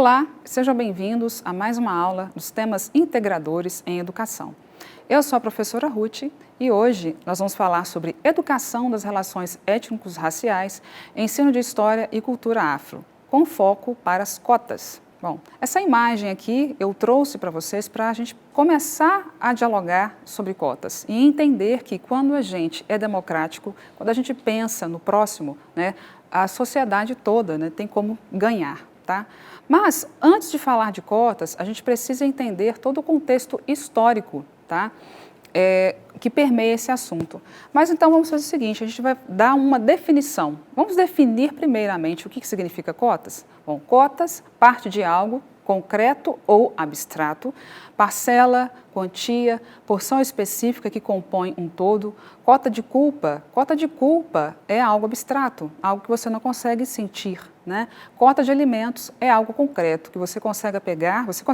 Olá, sejam bem-vindos a mais uma aula dos temas integradores em educação. Eu sou a professora Ruth e hoje nós vamos falar sobre educação das relações étnicos-raciais, ensino de história e cultura afro, com foco para as cotas. Bom, essa imagem aqui eu trouxe para vocês para a gente começar a dialogar sobre cotas e entender que quando a gente é democrático, quando a gente pensa no próximo, a sociedade toda tem como ganhar. Tá? Mas, antes de falar de cotas, a gente precisa entender todo o contexto histórico, tá? Que permeia esse assunto. Mas então vamos fazer o seguinte, a gente vai dar uma definição. Vamos definir primeiramente o que significa cotas? Bom, cotas parte de algo concreto ou abstrato, parcela, quantia, porção específica que compõe um todo. Cota de culpa é algo abstrato, algo que você não consegue sentir, né? Cota de alimentos é algo concreto, que você consegue pegar, você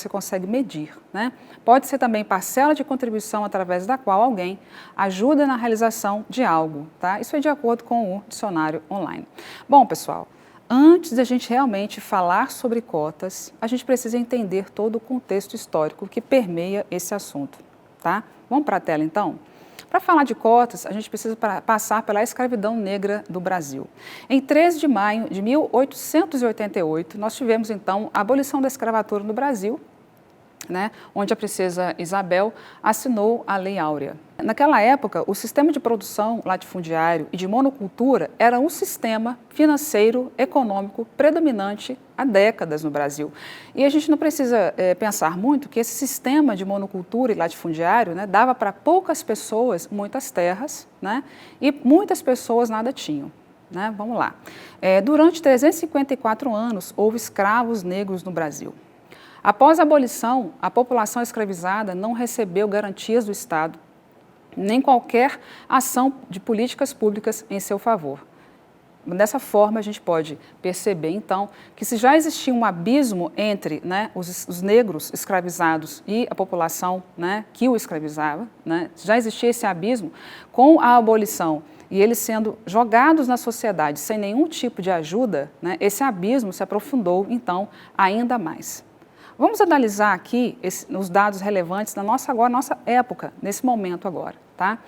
consegue medir, né? Pode ser também parcela de contribuição através da qual alguém ajuda na realização de algo, tá? Isso é de acordo com o dicionário online. Bom, pessoal, antes de a gente realmente falar sobre cotas, a gente precisa entender todo o contexto histórico que permeia esse assunto, tá? Vamos para a tela então? Para falar de cotas, a gente precisa passar pela escravidão negra do Brasil. Em 13 de maio de 1888, nós tivemos então a abolição da escravatura no Brasil, onde a princesa Isabel assinou a Lei Áurea. Naquela época, o sistema de produção latifundiário e de monocultura era um sistema financeiro, econômico, predominante há décadas no Brasil. E a gente não precisa pensar muito que esse sistema de monocultura e latifundiário dava para poucas pessoas muitas terras, e muitas pessoas nada tinham. Vamos lá. Durante 354 anos, houve escravos negros no Brasil. Após a abolição, a população escravizada não recebeu garantias do Estado, nem qualquer ação de políticas públicas em seu favor. Dessa forma, a gente pode perceber, então, que se já existia um abismo entre os negros escravizados e a população que o escravizava, já existia esse abismo, com a abolição e eles sendo jogados na sociedade sem nenhum tipo de ajuda, esse abismo se aprofundou, então, ainda mais. Vamos analisar aqui os dados relevantes da nossa época, nesse momento agora. Tá?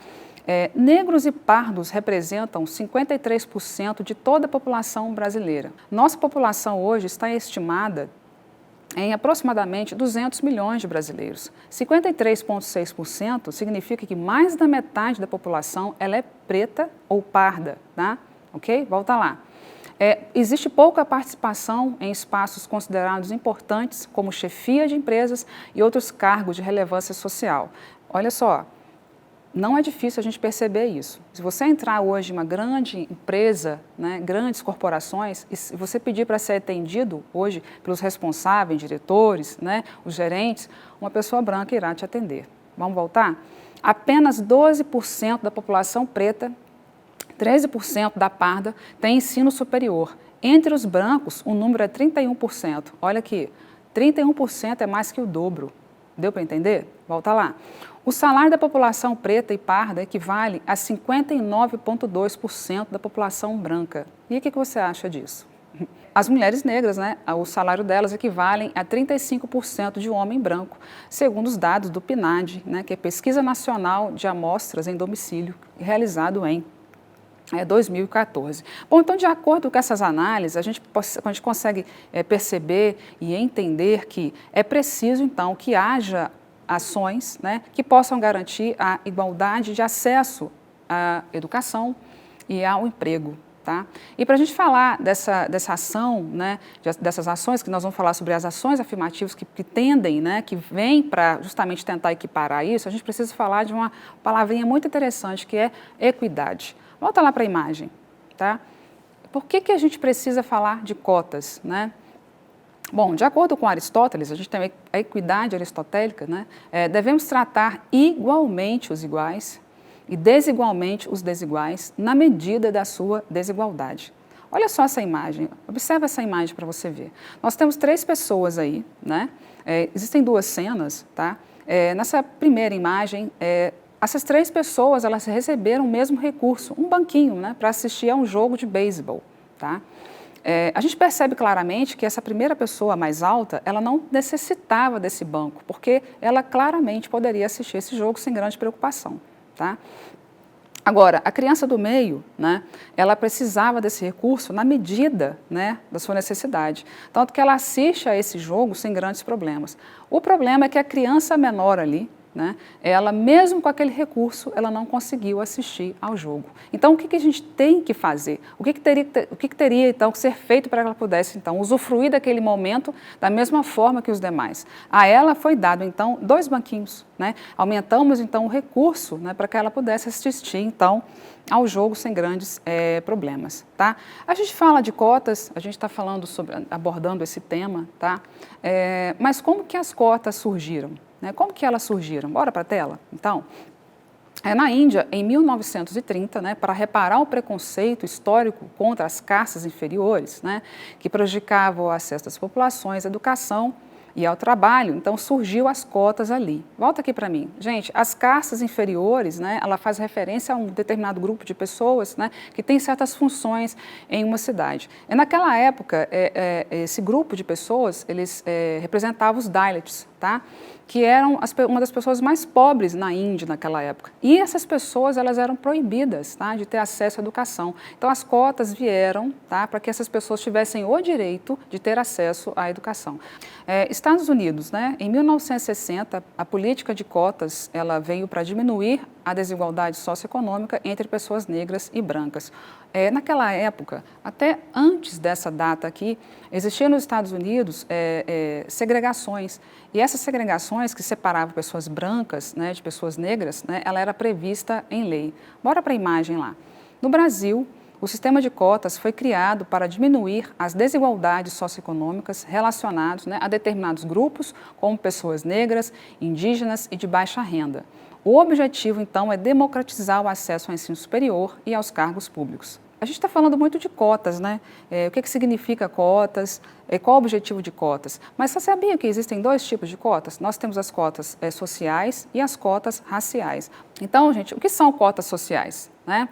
Negros e pardos representam 53% de toda a população brasileira. Nossa população hoje está estimada em aproximadamente 200 milhões de brasileiros. 53,6% significa que mais da metade da população ela é preta ou parda. Tá? Ok? Volta lá. Existe pouca participação em espaços considerados importantes, como chefia de empresas e outros cargos de relevância social. Olha só, não é difícil a gente perceber isso. Se você entrar hoje em uma grande empresa, grandes corporações, e se você pedir para ser atendido hoje pelos responsáveis, diretores, os gerentes, uma pessoa branca irá te atender. Vamos voltar? Apenas 12% da população preta, 13% da parda tem ensino superior. Entre os brancos, o número é 31%. Olha aqui, 31% é mais que o dobro. Deu para entender? Volta lá. O salário da população preta e parda equivale a 59,2% da população branca. E o que você acha disso? As mulheres negras, o salário delas equivalem a 35% de um homem branco, segundo os dados do PNAD, que é Pesquisa Nacional de Amostras em Domicílio, realizado em 2014. Bom, então, de acordo com essas análises, a gente consegue perceber e entender que é preciso, então, que haja ações que possam garantir a igualdade de acesso à educação e ao emprego. Tá? E para a gente falar dessa ação, dessas ações, que nós vamos falar sobre as ações afirmativas que tendem, que vêm para justamente tentar equiparar isso, a gente precisa falar de uma palavrinha muito interessante, que é equidade. Volta lá para a imagem, tá? Por que a gente precisa falar de cotas, Bom, de acordo com Aristóteles, a gente tem a equidade aristotélica, devemos tratar igualmente os iguais e desigualmente os desiguais na medida da sua desigualdade. Olha só essa imagem, observa essa imagem para você ver. Nós temos 3 pessoas aí, existem 2 cenas, tá? Nessa primeira imagem, essas 3 pessoas, elas receberam o mesmo recurso, um banquinho, para assistir a um jogo de beisebol, tá? A gente percebe claramente que essa primeira pessoa mais alta, ela não necessitava desse banco, porque ela claramente poderia assistir esse jogo sem grande preocupação, tá? Agora, a criança do meio, né, ela precisava desse recurso na medida, né, da sua necessidade. Tanto que ela assiste a esse jogo sem grandes problemas. O problema é que a criança menor ali, né, ela mesmo com aquele recurso, ela não conseguiu assistir ao jogo. Então, o que a gente tem que fazer? O que teria então que ser feito para que ela pudesse então usufruir daquele momento da mesma forma que os demais? A ela foi dado então 2 banquinhos, né? Aumentamos então o recurso, né, para que ela pudesse assistir então ao jogo sem grandes problemas, tá? A gente fala de cotas, a gente está abordando esse tema, tá? Mas como que as cotas surgiram? Né? Como que elas surgiram? Bora para a tela? Então, na Índia, em 1930, né, para reparar o preconceito histórico contra as castas inferiores, né, que prejudicavam o acesso das populações à educação e ao trabalho, então surgiu as cotas ali. Volta aqui para mim. Gente, as castas inferiores, né, ela faz referência a um determinado grupo de pessoas, né, que tem certas funções em uma cidade. E naquela época, esse grupo de pessoas, eles representavam os Dalits, tá? Que eram uma das pessoas mais pobres na Índia naquela época. E essas pessoas, elas eram proibidas, tá, de ter acesso à educação. Então, as cotas vieram, tá, para que essas pessoas tivessem o direito de ter acesso à educação. Estados Unidos, né, em 1960, a política de cotas, ela veio para diminuir a desigualdade socioeconômica entre pessoas negras e brancas. Naquela época, até antes dessa data aqui, existiam nos Estados Unidos segregações. E essas segregações que separavam pessoas brancas, né, de pessoas negras, né, ela era prevista em lei. Bora para a imagem lá. No Brasil, o sistema de cotas foi criado para diminuir as desigualdades socioeconômicas relacionadas, né, a determinados grupos, como pessoas negras, indígenas e de baixa renda. O objetivo, então, é democratizar o acesso ao ensino superior e aos cargos públicos. A gente está falando muito de cotas, né? O que significa cotas, qual o objetivo de cotas. Mas você sabia que existem 2 tipos de cotas? Nós temos as cotas sociais e as cotas raciais. Então, gente, o que são cotas sociais, né?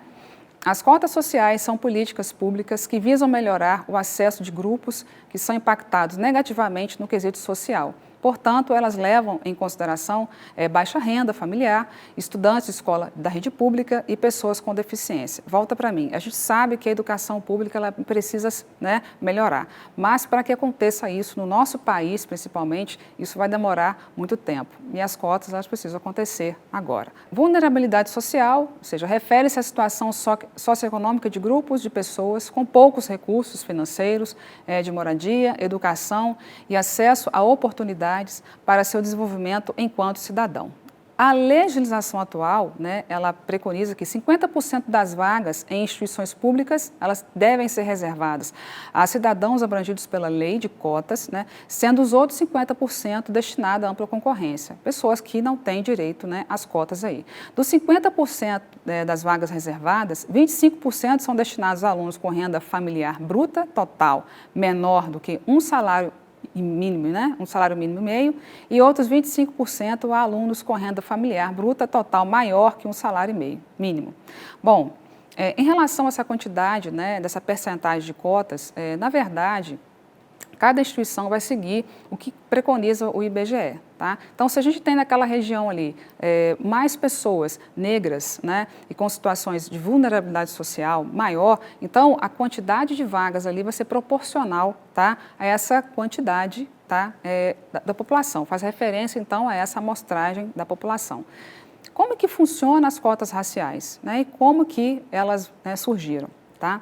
As cotas sociais são políticas públicas que visam melhorar o acesso de grupos que são impactados negativamente no quesito social. Portanto, elas levam em consideração baixa renda familiar, estudantes de escola da rede pública e pessoas com deficiência. Volta para mim, a gente sabe que a educação pública ela precisa, né, melhorar, mas para que aconteça isso no nosso país, principalmente, isso vai demorar muito tempo. E as cotas elas precisam acontecer agora. Vulnerabilidade social, ou seja, refere-se à situação socioeconômica de grupos de pessoas com poucos recursos financeiros, de moradia, educação e acesso a oportunidades para seu desenvolvimento enquanto cidadão. A legislação atual, né, ela preconiza que 50% das vagas em instituições públicas, elas devem ser reservadas a cidadãos abrangidos pela lei de cotas, né, sendo os outros 50% destinados à ampla concorrência, pessoas que não têm direito, né, às cotas aí. Dos 50% das vagas reservadas, 25% são destinados a alunos com renda familiar bruta total menor do que um salário mínimo, né? Um salário mínimo e meio, e outros 25% a alunos com renda familiar bruta total maior que um salário e meio mínimo. Bom, em relação a essa quantidade, né, dessa percentagem de cotas, na verdade, cada instituição vai seguir o que preconiza o IBGE, tá? Então, se a gente tem naquela região ali mais pessoas negras, né, e com situações de vulnerabilidade social maior, então a quantidade de vagas ali vai ser proporcional, tá, a essa quantidade, tá, da população. Faz referência, então, a essa amostragem da população. Como que funcionam as cotas raciais, né, e como que elas, né, surgiram, tá?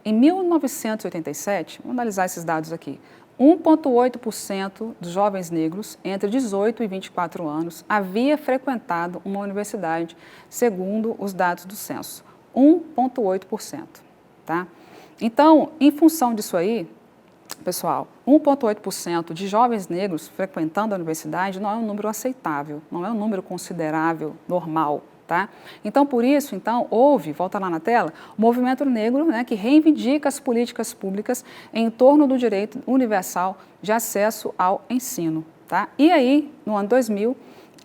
Em 1987, vamos analisar esses dados aqui, 1,8% dos jovens negros entre 18 e 24 anos havia frequentado uma universidade, segundo os dados do censo. 1,8%, tá? Então, em função disso aí, pessoal, 1,8% de jovens negros frequentando a universidade não é um número aceitável, não é um número considerável, normal. Tá? Então, por isso, então, houve, volta lá na tela, o movimento negro, né, que reivindica as políticas públicas em torno do direito universal de acesso ao ensino. Tá? E aí, no ano 2000,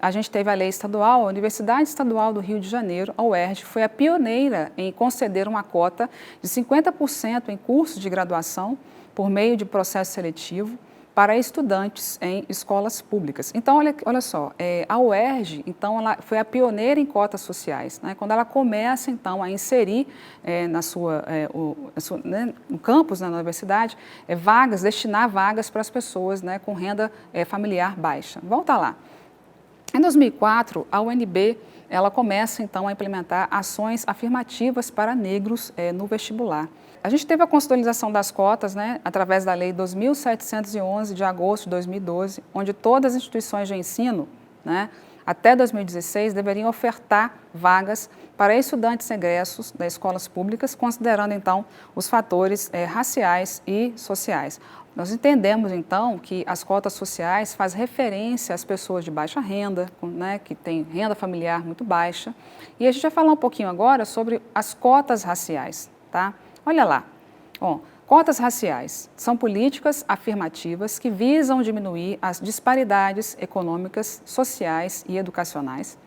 a gente teve a lei estadual, a Universidade Estadual do Rio de Janeiro, a UERJ, foi a pioneira em conceder uma cota de 50% em cursos de graduação por meio de processo seletivo para estudantes em escolas públicas. Então, olha só, a UERJ, então, ela foi a pioneira em cotas sociais, né? Quando ela começa, então, a inserir no campus, né, na universidade, destinar vagas para as pessoas, né, com renda familiar baixa. Volta lá. Em 2004, a UNB, ela começa, então, a implementar ações afirmativas para negros no vestibular. A gente teve a consolidação das cotas, né, através da Lei 2.711, de agosto de 2012, onde todas as instituições de ensino, né, até 2016, deveriam ofertar vagas para estudantes egressos das escolas públicas, considerando, então, os fatores raciais e sociais. Nós entendemos, então, que as cotas sociais fazem referência às pessoas de baixa renda, né, que têm renda familiar muito baixa. E a gente vai falar um pouquinho agora sobre as cotas raciais, tá? Olha lá, cotas raciais são políticas afirmativas que visam diminuir as disparidades econômicas, sociais e educacionais.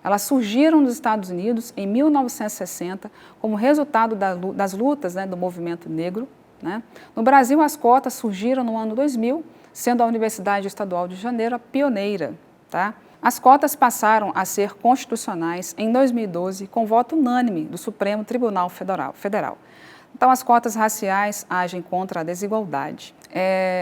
Elas surgiram nos Estados Unidos em 1960 como resultado das lutas, né, do movimento negro, né? No Brasil, as cotas surgiram no ano 2000, sendo a Universidade Estadual de Janeiro a pioneira, tá? As cotas passaram a ser constitucionais em 2012 com voto unânime do Supremo Tribunal Federal. Então, as cotas raciais agem contra a desigualdade.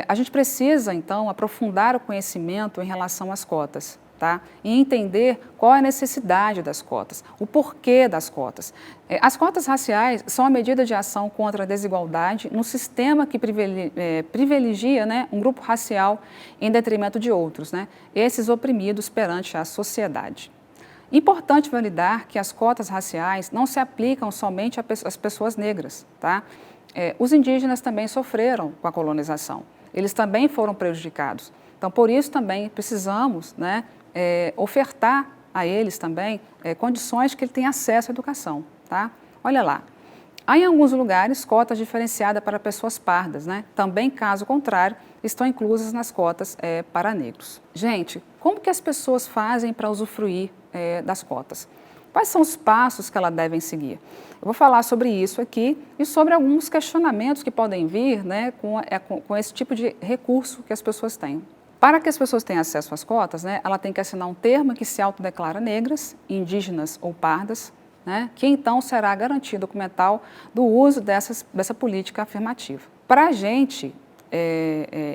A gente precisa, então, aprofundar o conhecimento em relação às cotas, tá? E entender qual é a necessidade das cotas, o porquê das cotas. As cotas raciais são a medida de ação contra a desigualdade num sistema que privilegia, né, um grupo racial em detrimento de outros, né, esses oprimidos perante a sociedade. Importante validar que as cotas raciais não se aplicam somente às pessoas negras, tá? Os indígenas também sofreram com a colonização, eles também foram prejudicados. Então, por isso também precisamos, né, ofertar a eles também condições que ele tenha acesso à educação, tá? Olha lá. Há em alguns lugares cotas diferenciadas para pessoas pardas, né? Também, caso contrário, estão inclusas nas cotas para negros. Gente, como que as pessoas fazem para usufruir das cotas? Quais são os passos que elas devem seguir? Eu vou falar sobre isso aqui e sobre alguns questionamentos que podem vir, né, com esse tipo de recurso que as pessoas têm. Para que as pessoas tenham acesso às cotas, né, ela tem que assinar um termo que se autodeclara negras, indígenas ou pardas, né, que então será garantia documental do uso dessa política afirmativa. Para a gente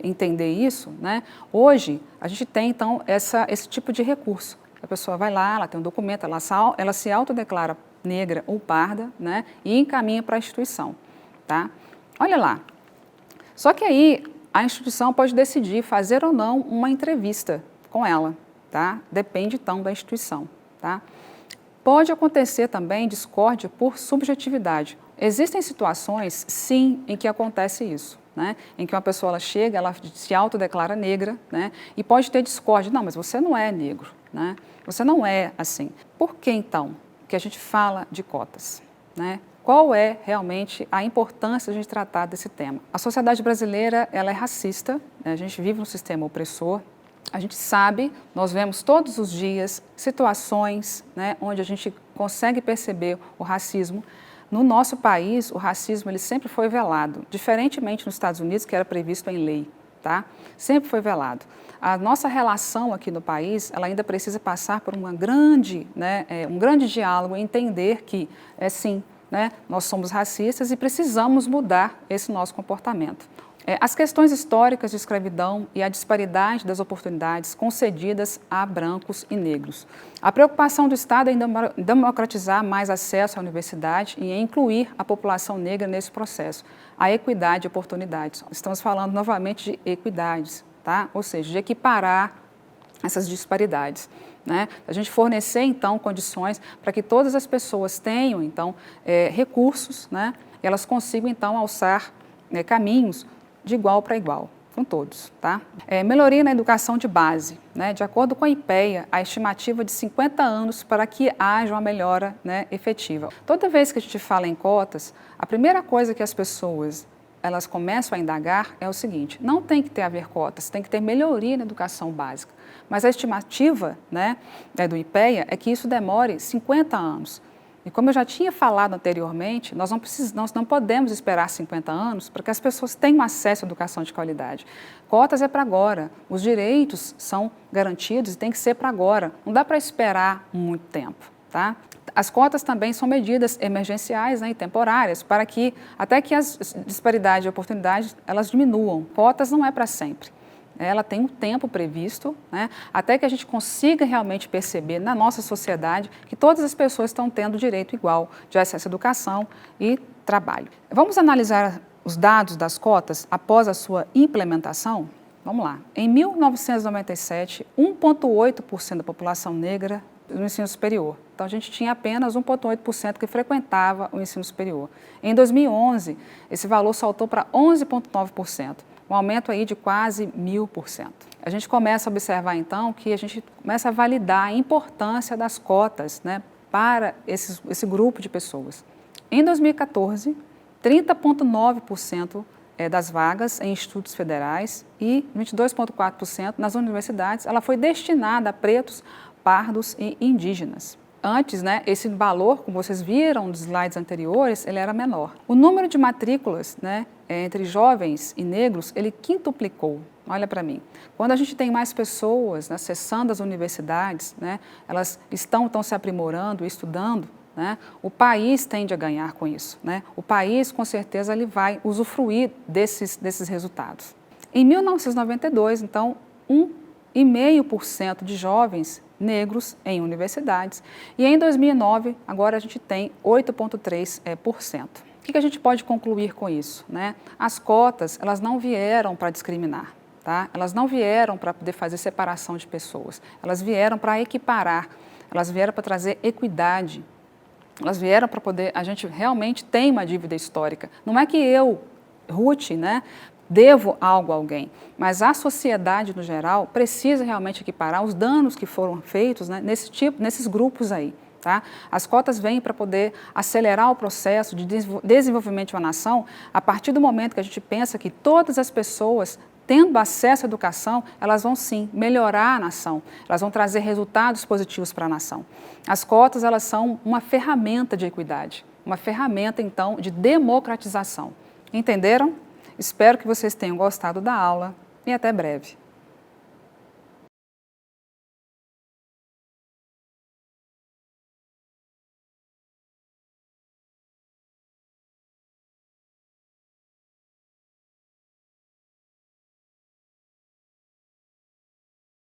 entender isso, né, hoje a gente tem então esse tipo de recurso. A pessoa vai lá, ela tem um documento, ela se autodeclara negra ou parda, né, e encaminha para a instituição, tá? Olha lá. Só que aí a instituição pode decidir fazer ou não uma entrevista com ela, tá? Depende então da instituição, tá? Pode acontecer também discórdia por subjetividade. Existem situações, sim, em que acontece isso, né? Em que uma pessoa ela chega, ela se autodeclara negra, né? E pode ter discórdia. Não, mas você não é negro, né? Você não é assim. Por que então que a gente fala de cotas, né? Qual é realmente a importância de a gente tratar desse tema? A sociedade brasileira, ela é racista, né? A gente vive num sistema opressor. A gente sabe, nós vemos todos os dias situações, né, onde a gente consegue perceber o racismo. No nosso país, o racismo ele sempre foi velado, diferentemente nos Estados Unidos, que era previsto em lei, tá? Sempre foi velado. A nossa relação aqui no país, ela ainda precisa passar por um grande diálogo e entender que, sim, né, nós somos racistas e precisamos mudar esse nosso comportamento. As questões históricas de escravidão e a disparidade das oportunidades concedidas a brancos e negros. A preocupação do Estado em democratizar mais acesso à universidade e em incluir a população negra nesse processo. A equidade de oportunidades. Estamos falando novamente de equidades, tá? Ou seja, de equiparar essas disparidades, né? A gente fornecer, então, condições para que todas as pessoas tenham, então, recursos, né? E elas consigam, então, alçar caminhos de igual para igual, com todos, tá? Melhoria na educação de base, né? De acordo com a IPEA, a estimativa de 50 anos para que haja uma melhora, né, efetiva. Toda vez que a gente fala em cotas, a primeira coisa que as pessoas elas começam a indagar é o seguinte: não tem que ter haver cotas, tem que ter melhoria na educação básica. Mas a estimativa, né, do IPEA é que isso demore 50 anos. E como eu já tinha falado anteriormente, nós não podemos esperar 50 anos para que as pessoas tenham acesso à educação de qualidade. Cotas é para agora, os direitos são garantidos e tem que ser para agora, não dá para esperar muito tempo, tá? As cotas também são medidas emergenciais, né, e temporárias, para que até que as disparidades de oportunidades elas diminuam. Cotas não é para sempre. Ela tem um tempo previsto, né, até que a gente consiga realmente perceber na nossa sociedade que todas as pessoas estão tendo direito igual de acesso à educação e trabalho. Vamos analisar os dados das cotas após a sua implementação? Vamos lá. Em 1997, 1,8% da população negra no ensino superior. Então, a gente tinha apenas 1,8% que frequentava o ensino superior. Em 2011, esse valor saltou para 11,9%, um aumento aí de quase 1000%. A gente começa a observar, então, que a gente começa a validar a importância das cotas, né, para esse grupo de pessoas. Em 2014, 30,9% das vagas em institutos federais e 22,4% nas universidades, ela foi destinada a pretos, pardos e indígenas. Antes, né, esse valor, como vocês viram nos slides anteriores, ele era menor. O número de matrículas, né, entre jovens e negros, ele quintuplicou. Olha para mim. Quando a gente tem mais pessoas, né, acessando as universidades, né, elas estão se aprimorando, estudando, né, o país tende a ganhar com isso, né? O país, com certeza, ele vai usufruir desses resultados. Em 1992, então, 1,5% de jovens negros em universidades. E em 2009, agora a gente tem 8,3%. O que a gente pode concluir com isso, né? As cotas, elas não vieram para discriminar, tá? Elas não vieram para poder fazer separação de pessoas. Elas vieram para equiparar, elas vieram para trazer equidade. Elas vieram para poder, a gente realmente tem uma dívida histórica. Não é que eu, Ruth, né, devo algo a alguém, mas a sociedade no geral precisa realmente equiparar os danos que foram feitos, né, nesses grupos aí. Tá? As cotas vêm para poder acelerar o processo de desenvolvimento de uma nação a partir do momento que a gente pensa que todas as pessoas tendo acesso à educação, elas vão sim melhorar a nação, elas vão trazer resultados positivos para a nação. As cotas, elas são uma ferramenta de equidade, uma ferramenta então de democratização. Entenderam? Espero que vocês tenham gostado da aula e até breve.